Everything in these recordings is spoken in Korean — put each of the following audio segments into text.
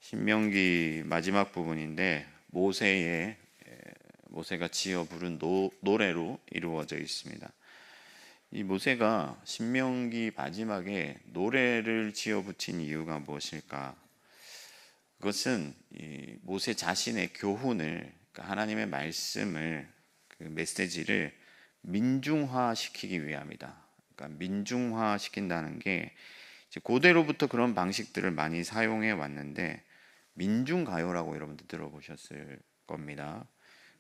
신명기 마지막 부분인데 모세가 지어 부른 노래로 이루어져 있습니다. 이 모세가 신명기 마지막에 노래를 지어 붙인 이유가 무엇일까? 그것은 이 모세 자신의 교훈을, 그러니까 하나님의 말씀을, 그 메시지를 민중화시키기 위함이다. 그러니까 민중화시킨다는 게 이제 고대로부터 그런 방식들을 많이 사용해 왔는데, 민중가요라고 여러분들 들어보셨을 겁니다.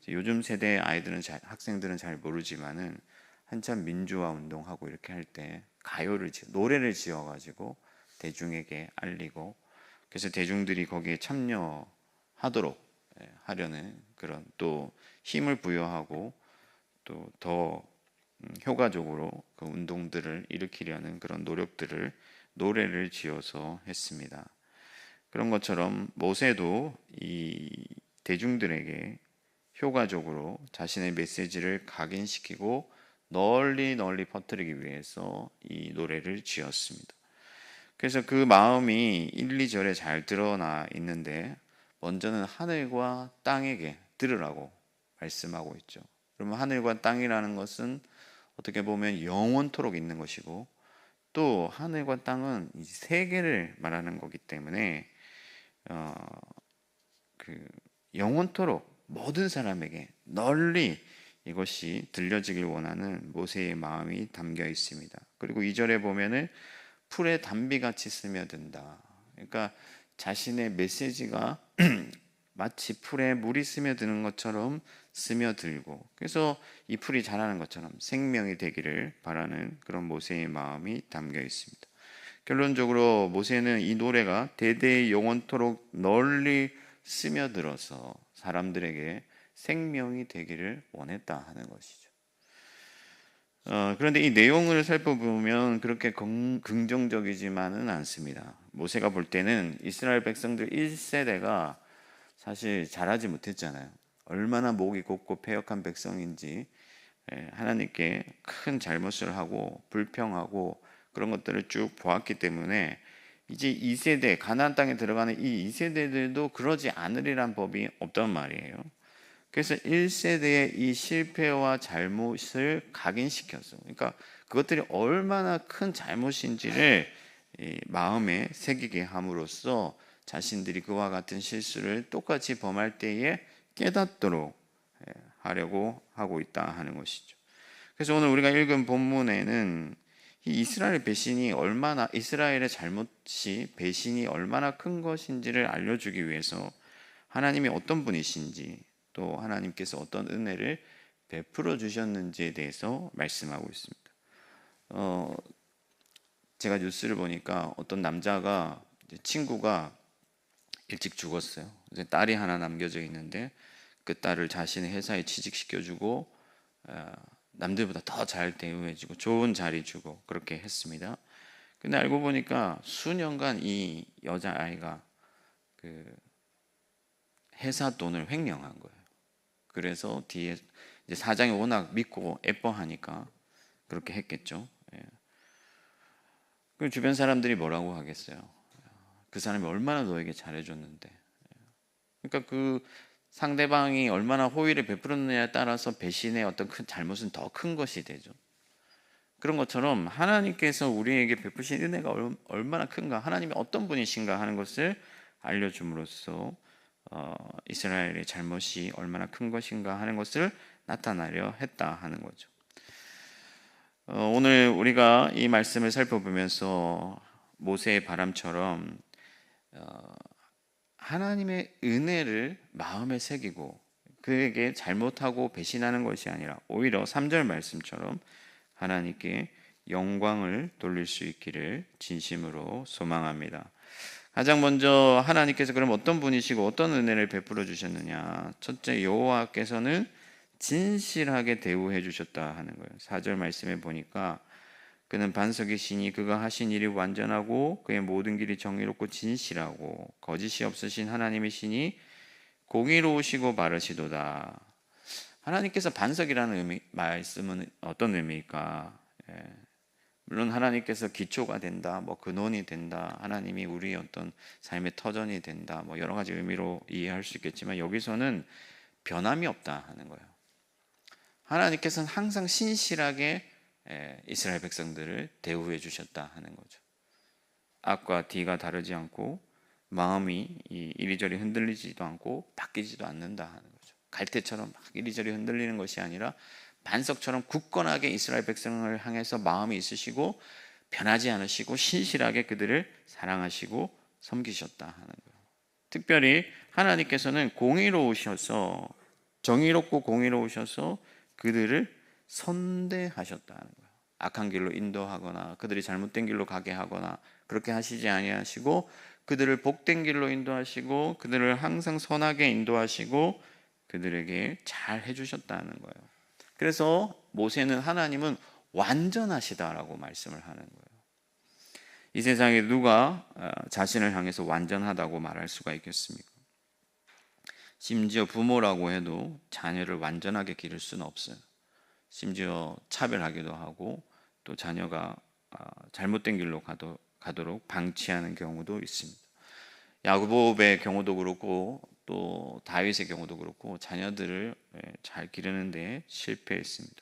요즘 세대 아이들은 학생들은 잘 모르지만은 한참 민주화 운동하고 이렇게 할 때 노래를 지어가지고 대중에게 알리고, 그래서 대중들이 거기에 참여하도록 하려는 그런 또 힘을 부여하고 또 더 효과적으로 그 운동들을 일으키려는 그런 노력들을 노래를 지어서 했습니다. 그런 것처럼 모세도 이 대중들에게 효과적으로 자신의 메시지를 각인시키고 널리 퍼뜨리기 위해서 이 노래를 지었습니다. 그래서 그 마음이 1, 2절에 잘 드러나 있는데, 먼저는 하늘과 땅에게 들으라고 말씀하고 있죠. 그러면 하늘과 땅이라는 것은 어떻게 보면 영원토록 있는 것이고, 또 하늘과 땅은 이 세계를 말하는 거기 때문에 어, 그 영원토록 모든 사람에게 널리 이것이 들려지길 원하는 모세의 마음이 담겨 있습니다. 그리고 2절에 보면은 풀에 담비같이 스며든다. 그러니까 자신의 메시지가 마치 풀에 물이 스며드는 것처럼 스며들고, 그래서 이 풀이 자라는 것처럼 생명이 되기를 바라는 그런 모세의 마음이 담겨 있습니다. 결론적으로 모세는 이 노래가 대대 영원토록 널리 스며들어서 사람들에게 생명이 되기를 원했다 하는 것이죠. 그런데 이 내용을 살펴보면 그렇게 긍정적이지만은 않습니다. 모세가 볼 때는 이스라엘 백성들 1세대가 사실 잘하지 못했잖아요. 얼마나 목이 곱고 패역한 백성인지 하나님께 큰 잘못을 하고 불평하고 그런 것들을 쭉 보았기 때문에 이제 2세대 가나안 땅에 들어가는 이 2세대들도 그러지 않으리란 법이 없단 말이에요. 그래서 1세대의 이 실패와 잘못을 각인시켰어. 그러니까 그것들이 얼마나 큰 잘못인지를 마음에 새기게 함으로써 자신들이 그와 같은 실수를 똑같이 범할 때에 깨닫도록 하려고 하고 있다 하는 것이죠. 그래서 오늘 우리가 읽은 본문에는 이 이스라엘의 잘못이 배신이 얼마나 큰 것인지를 알려주기 위해서 하나님이 어떤 분이신지, 또 하나님께서 어떤 은혜를 베풀어 주셨는지에 대해서 말씀하고 있습니다. 제가 뉴스를 보니까 어떤 남자가, 친구가 일찍 죽었어요. 이제 딸이 하나 남겨져 있는데 그 딸을 자신의 회사에 취직시켜주고 남들보다 더 잘 대우해주고 좋은 자리 주고 그렇게 했습니다. 근데 알고 보니까 수년간 이 여자아이가 그 회사 돈을 횡령한 거예요. 그래서 뒤에 이제 사장이 워낙 믿고 예뻐하니까 그렇게 했겠죠. 그 주변 사람들이 뭐라고 하겠어요? 그 사람이 얼마나 너에게 잘해줬는데. 그러니까 그 상대방이 얼마나 호의를 베풀었느냐에 따라서 배신의 어떤 큰 잘못은 더 큰 것이 되죠. 그런 것처럼 하나님께서 우리에게 베푸신 은혜가 얼마나 큰가, 하나님이 어떤 분이신가 하는 것을 알려줌으로써 이스라엘의 잘못이 얼마나 큰 것인가 하는 것을 나타나려 했다 하는 거죠. 오늘 우리가 이 말씀을 살펴보면서 모세의 바람처럼 하나님의 은혜를 마음에 새기고 그에게 잘못하고 배신하는 것이 아니라 오히려 3절 말씀처럼 하나님께 영광을 돌릴 수 있기를 진심으로 소망합니다. 가장 먼저 하나님께서 그럼 어떤 분이시고 어떤 은혜를 베풀어 주셨느냐? 첫째, 여호와께서는 진실하게 대우해 주셨다 하는 거예요. 4절 말씀에 보니까 그는 반석이시니 그가 하신 일이 완전하고 그의 모든 길이 정의롭고 진실하고 거짓이 없으신 하나님이시니 공의로우시고 바르시도다. 하나님께서 반석이라는 말씀은 어떤 의미일까? 물론 하나님께서 기초가 된다, 뭐 근원이 된다, 하나님이 우리의 어떤 삶의 터전이 된다, 뭐 여러 가지 의미로 이해할 수 있겠지만 여기서는 변함이 없다 하는 거예요. 하나님께서는 항상 신실하게 이스라엘 백성들을 대우해 주셨다 하는 거죠. 악과 뒤가 다르지 않고 마음이 이리저리 흔들리지도 않고 바뀌지도 않는다 하는 거죠. 갈대처럼 막 이리저리 흔들리는 것이 아니라 반석처럼 굳건하게 이스라엘 백성을 향해서 마음이 있으시고 변하지 않으시고 신실하게 그들을 사랑하시고 섬기셨다 하는 거예요. 특별히 하나님께서는 공의로우셔서 정의롭고 공의로우셔서 그들을 선대하셨다는 거예요. 악한 길로 인도하거나 그들이 잘못된 길로 가게 하거나 그렇게 하시지 아니하시고 그들을 복된 길로 인도하시고 그들을 항상 선하게 인도하시고 그들에게 잘 해주셨다는 거예요. 그래서 모세는 하나님은 완전하시다라고 말씀을 하는 거예요. 이 세상에 누가 자신을 향해서 완전하다고 말할 수가 있겠습니까? 심지어 부모라고 해도 자녀를 완전하게 기를 수는 없어요. 심지어 차별하기도 하고 또 자녀가 잘못된 길로 가도록 방치하는 경우도 있습니다. 야고보의 경우도 그렇고 또 다윗의 경우도 그렇고 자녀들을 잘 기르는 데 실패했습니다.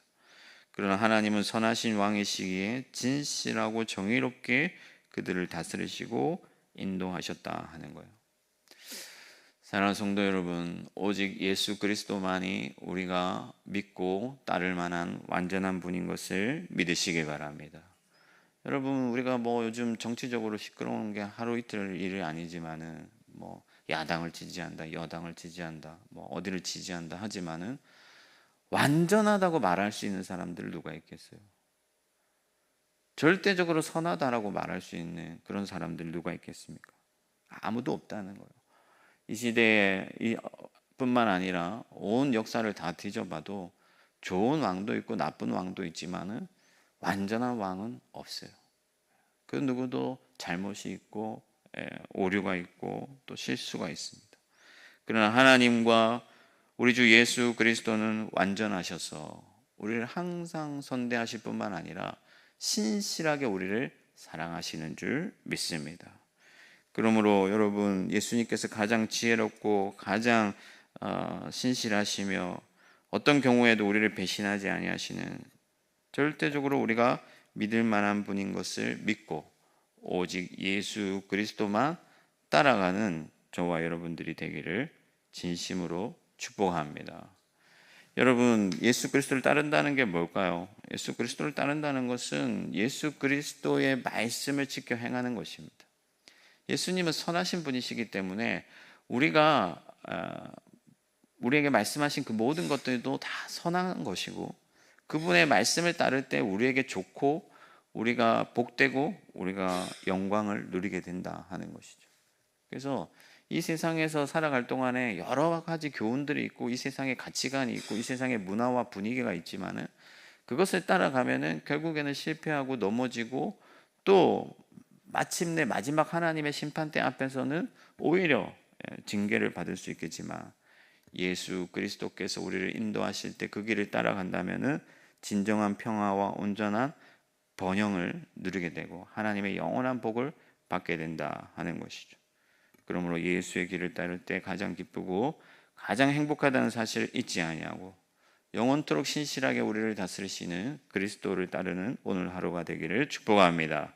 그러나 하나님은 선하신 왕이시기에 진실하고 정의롭게 그들을 다스리시고 인도하셨다 하는 거예요. 사랑하는 성도 여러분, 오직 예수 그리스도만이 우리가 믿고 따를 만한 완전한 분인 것을 믿으시기 바랍니다. 여러분, 우리가 뭐 요즘 정치적으로 시끄러운 게 하루 이틀 일이 아니지만은 뭐 야당을 지지한다, 여당을 지지한다, 뭐 어디를 지지한다 하지만은 완전하다고 말할 수 있는 사람들 누가 있겠어요? 절대적으로 선하다라고 말할 수 있는 그런 사람들 누가 있겠습니까? 아무도 없다는 거예요. 이 시대에 뿐만 아니라 온 역사를 다 뒤져봐도 좋은 왕도 있고 나쁜 왕도 있지만은 완전한 왕은 없어요. 그 누구도 잘못이 있고 오류가 있고 또 실수가 있습니다. 그러나 하나님과 우리 주 예수 그리스도는 완전하셔서 우리를 항상 선대하실 뿐만 아니라 신실하게 우리를 사랑하시는 줄 믿습니다. 그러므로 여러분, 예수님께서 가장 지혜롭고 가장 신실하시며 어떤 경우에도 우리를 배신하지 아니하시는 절대적으로 우리가 믿을 만한 분인 것을 믿고 오직 예수 그리스도만 따라가는 저와 여러분들이 되기를 진심으로 축복합니다. 여러분, 예수 그리스도를 따른다는 게 뭘까요? 예수 그리스도를 따른다는 것은 예수 그리스도의 말씀을 지켜 행하는 것입니다. 예수님은 선하신 분이시기 때문에 우리가 우리에게 말씀하신 그 모든 것들도 다 선한 것이고 그분의 말씀을 따를 때 우리에게 좋고 우리가 복되고 우리가 영광을 누리게 된다 하는 것이죠. 그래서 이 세상에서 살아갈 동안에 여러 가지 교훈들이 있고 이 세상에 가치관이 있고 이 세상에 문화와 분위기가 있지만은 그것을 따라가면은 결국에는 실패하고 넘어지고 또 마침내 마지막 하나님의 심판대 앞에서는 오히려 징계를 받을 수 있겠지만 예수 그리스도께서 우리를 인도하실 때 그 길을 따라간다면은 진정한 평화와 온전한 번영을 누리게 되고 하나님의 영원한 복을 받게 된다 하는 것이죠. 그러므로 예수의 길을 따를 때 가장 기쁘고 가장 행복하다는 사실을 잊지 아니하고 영원토록 신실하게 우리를 다스리시는 그리스도를 따르는 오늘 하루가 되기를 축복합니다.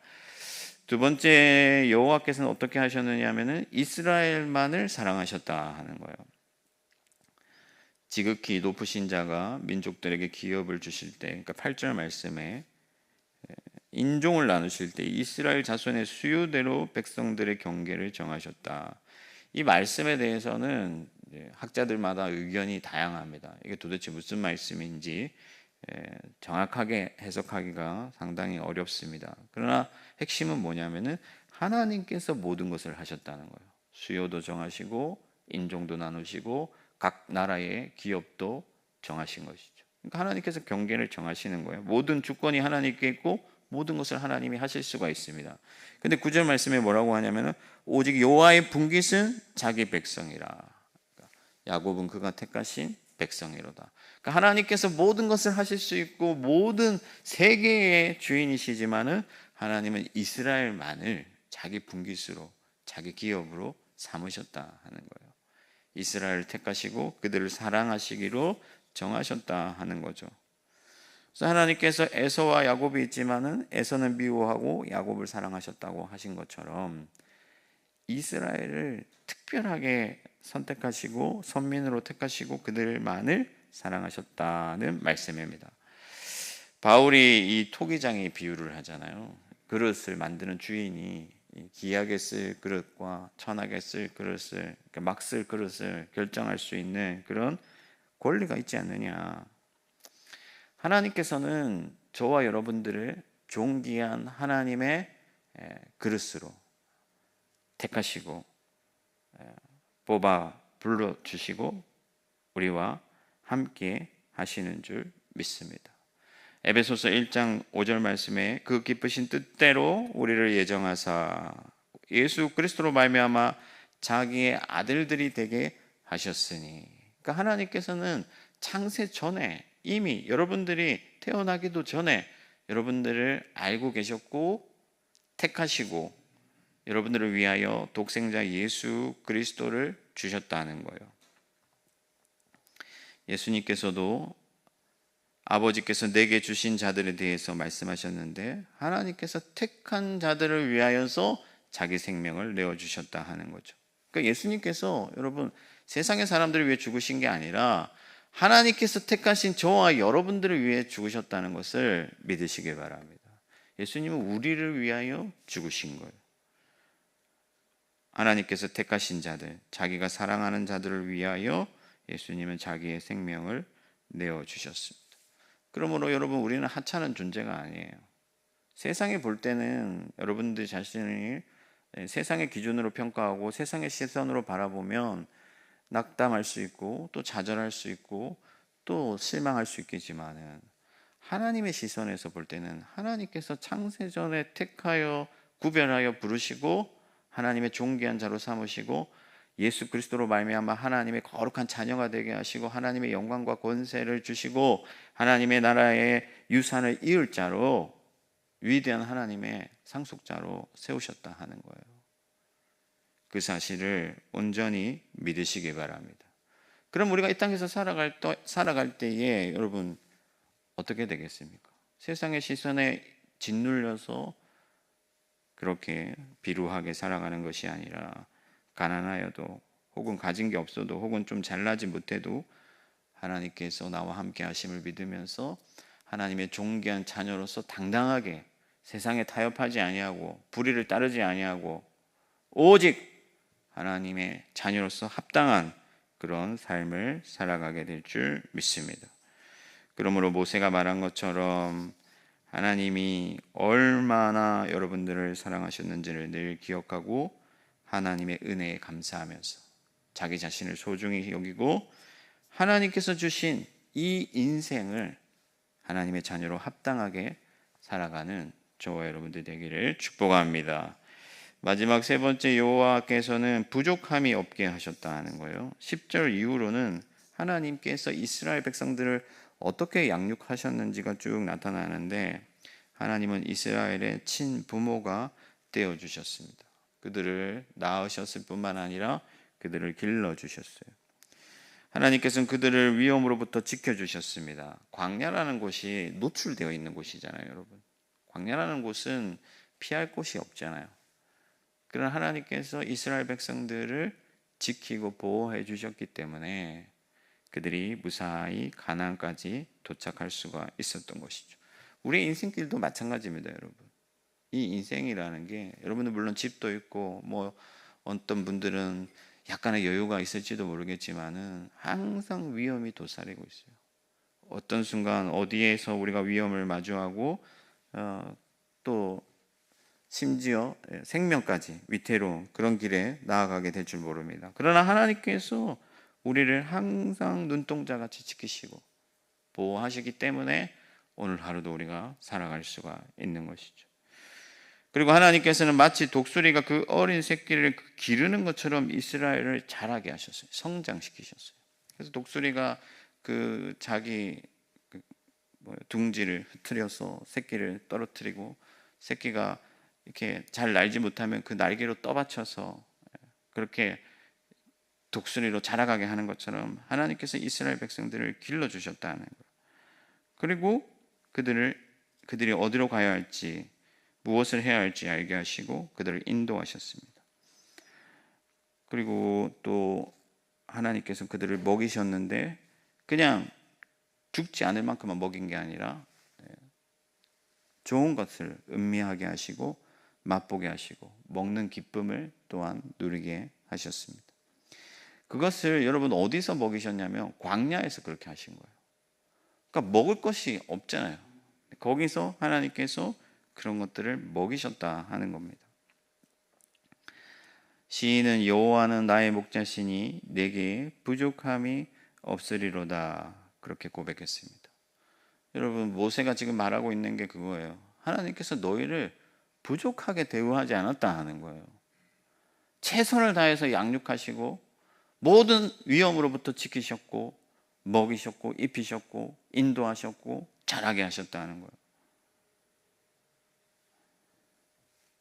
두 번째, 여호와께서는 어떻게 하셨느냐 하면은 이스라엘만을 사랑하셨다 하는 거예요. 지극히 높으신 자가 민족들에게 기업을 주실 때, 그러니까 8절 말씀에 인종을 나누실 때 이스라엘 자손의 수요대로 백성들의 경계를 정하셨다. 이 말씀에 대해서는 학자들마다 의견이 다양합니다. 이게 도대체 무슨 말씀인지 정확하게 해석하기가 상당히 어렵습니다. 그러나 핵심은 뭐냐면은 하나님께서 모든 것을 하셨다는 거예요. 수요도 정하시고 인종도 나누시고 각 나라의 기업도 정하신 것이죠. 그러니까 하나님께서 경계를 정하시는 거예요. 모든 주권이 하나님께 있고 모든 것을 하나님이 하실 수가 있습니다. 근데 9절 말씀에 뭐라고 하냐면은 오직 여호와의 분깃은 자기 백성이라. 야곱은 그가 택하신 백성이로다. 그러니까 하나님께서 모든 것을 하실 수 있고 모든 세계의 주인이시지만은 하나님은 이스라엘만을 자기 분깃으로, 자기 기업으로 삼으셨다 하는 거예요. 이스라엘을 택하시고 그들을 사랑하시기로 정하셨다 하는 거죠. 그래서 하나님께서 에서와 야곱이 있지만은 에서는 미워하고 야곱을 사랑하셨다고 하신 것처럼 이스라엘을 특별하게 선택하시고 선민으로 택하시고 그들만을 사랑하셨다는 말씀입니다. 바울이 이 토기장의 비유를 하잖아요. 그릇을 만드는 주인이 귀하게 쓸 그릇과 천하게 쓸 그릇을, 막 쓸 그릇을 결정할 수 있는 그런 권리가 있지 않느냐. 하나님께서는 저와 여러분들을 존귀한 하나님의 그릇으로 택하시고 뽑아 불러주시고 우리와 함께 하시는 줄 믿습니다. 에베소서 1장 5절 말씀에 그 기쁘신 뜻대로 우리를 예정하사 예수 그리스도로 말미암아 자기의 아들들이 되게 하셨으니, 그러니까 하나님께서는 창세 전에 이미 여러분들이 태어나기도 전에 여러분들을 알고 계셨고 택하시고 여러분들을 위하여 독생자 예수 그리스도를 주셨다는 거예요. 예수님께서도 아버지께서 내게 주신 자들에 대해서 말씀하셨는데 하나님께서 택한 자들을 위하여서 자기 생명을 내어주셨다 하는 거죠. 그러니까 예수님께서 여러분 세상의 사람들을 위해 죽으신 게 아니라 하나님께서 택하신 저와 여러분들을 위해 죽으셨다는 것을 믿으시길 바랍니다. 예수님은 우리를 위하여 죽으신 거예요. 하나님께서 택하신 자들, 자기가 사랑하는 자들을 위하여 예수님은 자기의 생명을 내어주셨습니다. 그러므로 여러분 우리는 하찮은 존재가 아니에요. 세상에 볼 때는 여러분들 자신을 세상의 기준으로 평가하고 세상의 시선으로 바라보면 낙담할 수 있고 또 좌절할 수 있고 또 실망할 수 있겠지만은 하나님의 시선에서 볼 때는 하나님께서 창세전에 택하여 구별하여 부르시고 하나님의 존귀한 자로 삼으시고 예수 그리스도로 말미암아 하나님의 거룩한 자녀가 되게 하시고 하나님의 영광과 권세를 주시고 하나님의 나라의 유산을 이을 자로 위대한 하나님의 상속자로 세우셨다 하는 거예요. 그 사실을 온전히 믿으시기 바랍니다. 그럼 우리가 이 땅에서 살아갈 때에 여러분 어떻게 되겠습니까? 세상의 시선에 짓눌려서 그렇게 비루하게 살아가는 것이 아니라 가난하여도 혹은 가진 게 없어도 혹은 좀 잘나지 못해도 하나님께서 나와 함께 하심을 믿으면서 하나님의 존귀한 자녀로서 당당하게 세상에 타협하지 아니하고 불의를 따르지 아니하고 오직 하나님의 자녀로서 합당한 그런 삶을 살아가게 될 줄 믿습니다. 그러므로 모세가 말한 것처럼 하나님이 얼마나 여러분들을 사랑하셨는지를 늘 기억하고 하나님의 은혜에 감사하면서 자기 자신을 소중히 여기고 하나님께서 주신 이 인생을 하나님의 자녀로 합당하게 살아가는 저와 여러분들 되기를 축복합니다. 마지막 세 번째, 여호와께서는 부족함이 없게 하셨다는 거예요. 10절 이후로는 하나님께서 이스라엘 백성들을 어떻게 양육하셨는지가 쭉 나타나는데 하나님은 이스라엘의 친부모가 되어주셨습니다. 그들을 낳으셨을 뿐만 아니라 그들을 길러주셨어요. 하나님께서는 그들을 위험으로부터 지켜주셨습니다. 광야라는 곳이 노출되어 있는 곳이잖아요, 여러분. 광야라는 곳은 피할 곳이 없잖아요. 그러나 하나님께서 이스라엘 백성들을 지키고 보호해 주셨기 때문에 그들이 무사히 가나안까지 도착할 수가 있었던 것이죠. 우리의 인생길도 마찬가지입니다, 여러분. 이 인생이라는 게 여러분들 물론 집도 있고 뭐 어떤 분들은 약간의 여유가 있을지도 모르겠지만은 항상 위험이 도사리고 있어요. 어떤 순간 어디에서 우리가 위험을 마주하고 또 심지어 생명까지 위태로운 그런 길에 나아가게 될 줄 모릅니다. 그러나 하나님께서 우리를 항상 눈동자같이 지키시고 보호하시기 때문에 오늘 하루도 우리가 살아갈 수가 있는 것이죠. 그리고 하나님께서는 마치 독수리가 그 어린 새끼를 기르는 것처럼 이스라엘을 자라게 하셨어요. 성장시키셨어요. 그래서 독수리가 그 자기 둥지를 흩트려서 새끼를 떨어뜨리고 새끼가 이렇게 잘 날지 못하면 그 날개로 떠받쳐서 그렇게 독수리로 자라가게 하는 것처럼 하나님께서 이스라엘 백성들을 길러 주셨다는 거예요. 그리고 그들이 어디로 가야 할지, 무엇을 해야 할지 알게 하시고 그들을 인도하셨습니다. 그리고 또 하나님께서 그들을 먹이셨는데 그냥 죽지 않을 만큼만 먹인 게 아니라 좋은 것을 음미하게 하시고 맛보게 하시고 먹는 기쁨을 또한 누리게 하셨습니다. 그것을 여러분 어디서 먹이셨냐면 광야에서 그렇게 하신 거예요. 그러니까 먹을 것이 없잖아요. 거기서 하나님께서 그런 것들을 먹이셨다 하는 겁니다. 시인은 여호와는 나의 목자시니 내게 부족함이 없으리로다 그렇게 고백했습니다. 여러분 모세가 지금 말하고 있는 게 그거예요. 하나님께서 너희를 부족하게 대우하지 않았다 하는 거예요. 최선을 다해서 양육하시고 모든 위험으로부터 지키셨고 먹이셨고 입히셨고 인도하셨고 자라게 하셨다는 거예요.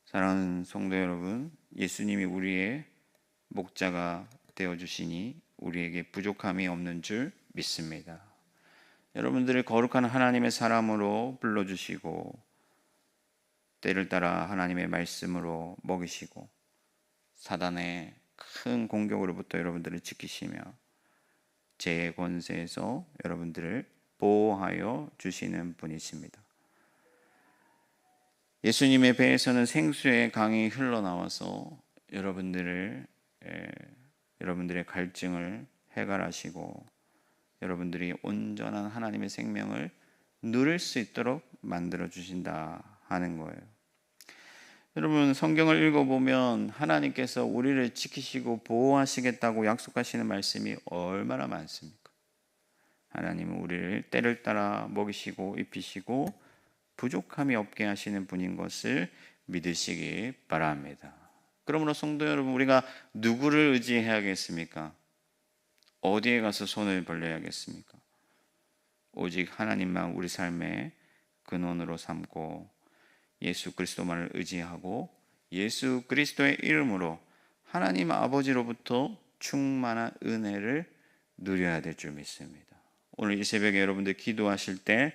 사랑하는 성도 여러분, 예수님이 우리의 목자가 되어주시니 우리에게 부족함이 없는 줄 믿습니다. 여러분들을 거룩한 하나님의 사람으로 불러주시고 때를 따라 하나님의 말씀으로 먹이시고 사단의 큰 공격으로부터 여러분들을 지키시며 죄의 권세에서 여러분들을 보호하여 주시는 분이십니다. 예수님의 배에서는 생수의 강이 흘러나와서 여러분들의 갈증을 해결하시고 여러분들이 온전한 하나님의 생명을 누릴 수 있도록 만들어 주신다 하는 거예요. 여러분 성경을 읽어보면 하나님께서 우리를 지키시고 보호하시겠다고 약속하시는 말씀이 얼마나 많습니까? 하나님은 우리를 때를 따라 먹이시고 입히시고 부족함이 없게 하시는 분인 것을 믿으시기 바랍니다. 그러므로 성도 여러분, 우리가 누구를 의지해야겠습니까? 어디에 가서 손을 벌려야겠습니까? 오직 하나님만 우리 삶의 근원으로 삼고 예수 그리스도만을 의지하고 예수 그리스도의 이름으로 하나님 아버지로부터 충만한 은혜를 누려야 될 줄 믿습니다. 오늘 이 새벽에 여러분들 기도하실 때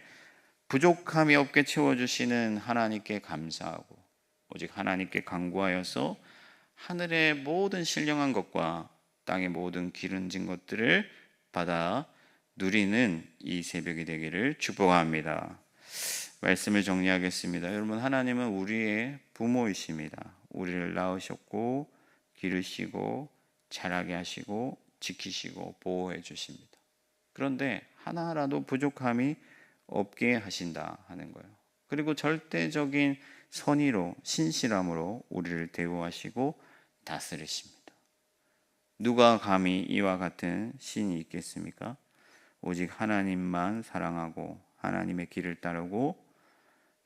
부족함이 없게 채워주시는 하나님께 감사하고 오직 하나님께 간구하여서 하늘의 모든 신령한 것과 땅의 모든 기름진 것들을 받아 누리는 이 새벽이 되기를 축복합니다. 말씀을 정리하겠습니다. 여러분 하나님은 우리의 부모이십니다. 우리를 낳으셨고 기르시고 자라게 하시고 지키시고 보호해 주십니다. 그런데 하나라도 부족함이 없게 하신다 하는 거예요. 그리고 절대적인 선의로 신실함으로 우리를 대우하시고 다스리십니다. 누가 감히 이와 같은 신이 있겠습니까? 오직 하나님만 사랑하고 하나님의 길을 따르고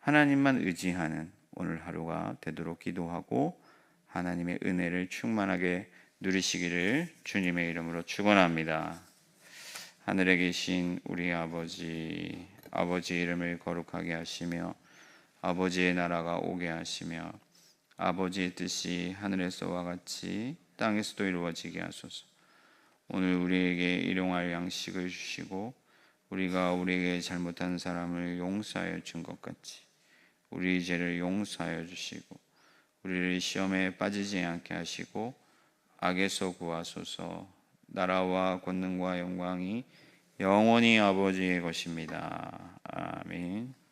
하나님만 의지하는 오늘 하루가 되도록 기도하고 하나님의 은혜를 충만하게 누리시기를 주님의 이름으로 축원합니다. 하늘에 계신 우리 아버지, 아버지의 이름을 거룩하게 하시며 아버지의 나라가 오게 하시며 아버지의 뜻이 하늘에서와 같이 땅에서도 이루어지게 하소서. 오늘 우리에게 일용할 양식을 주시고 우리가 우리에게 잘못한 사람을 용서하여 준 것 같이 우리 죄를 용서하여 주시고 우리를 시험에 빠지지 않게 하시고 악에서 구하소서. 나라와 권능과 영광이 영원히 아버지의 것입니다. 아멘.